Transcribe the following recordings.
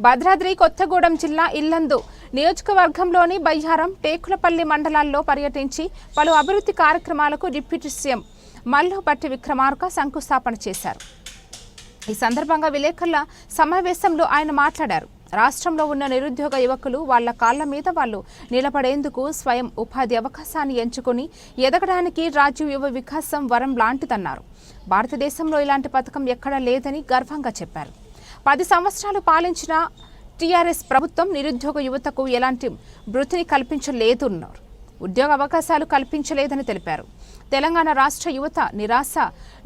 భద్రాద్రి కొత్తగూడెం జిల్లా ఇల్లందు నియోజకవర్గంలోని బయ్యారం, టేకులపల్లి మండలాల్లో పర్యటించి పలు అభివృద్ధి కార్యక్రమాలకు డిప్యూటీ సీఎం మల్లుభట్టి విక్రమార్క శంకుస్థాపన చేశారు. ఈ సందర్భంగా విలేకరుల సమావేశంలో ఆయన మాట్లాడారు. రాష్ట్రంలో ఉన్న నిరుద్యోగ యువకులు వాళ్ల కాళ్ల మీద వాళ్ళు నిలబడేందుకు స్వయం ఉపాధి అవకాశాన్ని ఎంచుకుని ఎదగడానికి రాజీవ్ యువ వికాసం వరం లాంటిదన్నారు. భారతదేశంలో ఇలాంటి పథకం ఎక్కడా లేదని గర్వంగా చెప్పారు. 10 సంవత్సరాలు పాలించిన టీఆర్ఎస్ ప్రభుత్వం నిరుద్యోగ యువతకు ఎలాంటి వృత్తిని కల్పించలేదన్నారు. ఉద్యోగ అవకాశాలు కల్పించలేదని తెలిపారు. తెలంగాణ రాష్ట్ర యువత నిరాశ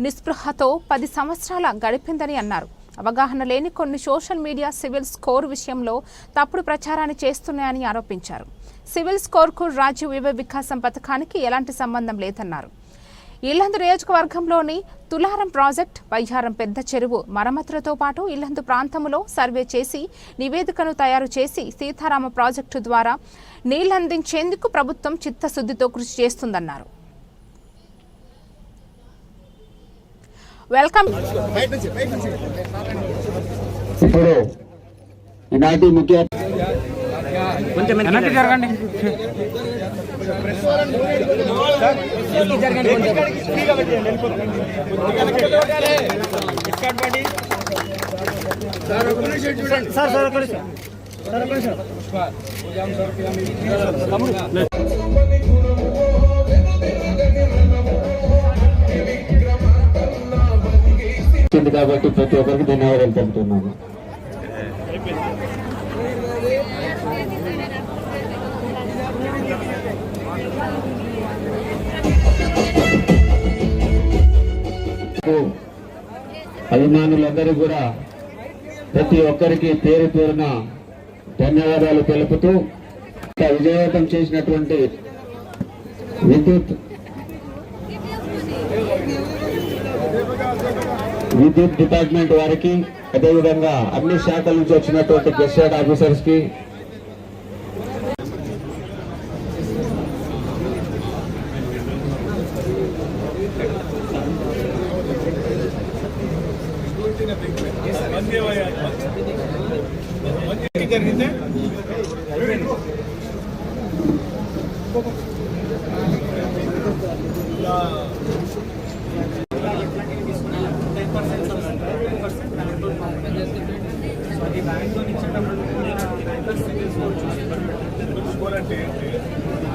నిస్పృహతో 10 సంవత్సరాల గడిపిందని అన్నారు. అవగాహన లేని కొన్ని సోషల్ మీడియా సివిల్ స్కోర్ విషయంలో తప్పుడు ప్రచారాన్ని చేస్తున్నాయని ఆరోపించారు. సివిల్ స్కోర్కు రాజీవ్ యువ వికాసం పథకానికి ఎలాంటి సంబంధం లేదన్నారు. ఇల్లందు నియోజకవర్గంలోని తులారం ప్రాజెక్ట్, బయ్యారం పెద్ద చెరువు మరమ్మతులతో పాటు ఇల్లందు ప్రాంతంలో సర్వే చేసి నివేదికను తయారు చేసి సీతారామ ప్రాజెక్టు ద్వారా నీళ్లందించేందుకు ప్రభుత్వం చిత్తశుద్ధితో కృషి చేస్తుందన్నారు. వెల్కమ్. ఇప్పుడు ఈనాటి ముఖ్య కొంచెం వెనక్కి జరగండి. కాబట్టి ప్రతి ఒక్కరికి ధన్యవాదాలు తెలుపుతున్నాను. అభిమానులందరూ కూడా ప్రతి ఒక్కరికి పేరు పేరున ధన్యవాదాలు తెలుపుతూ విజయవంతం చేసినటువంటి విద్యుత్ డిపార్ట్మెంట్ వారికి, అదేవిధంగా అన్ని శాఖల నుంచి వచ్చినటువంటి గెస్టెడ్ ఆఫీసర్స్ కి, జరిగితే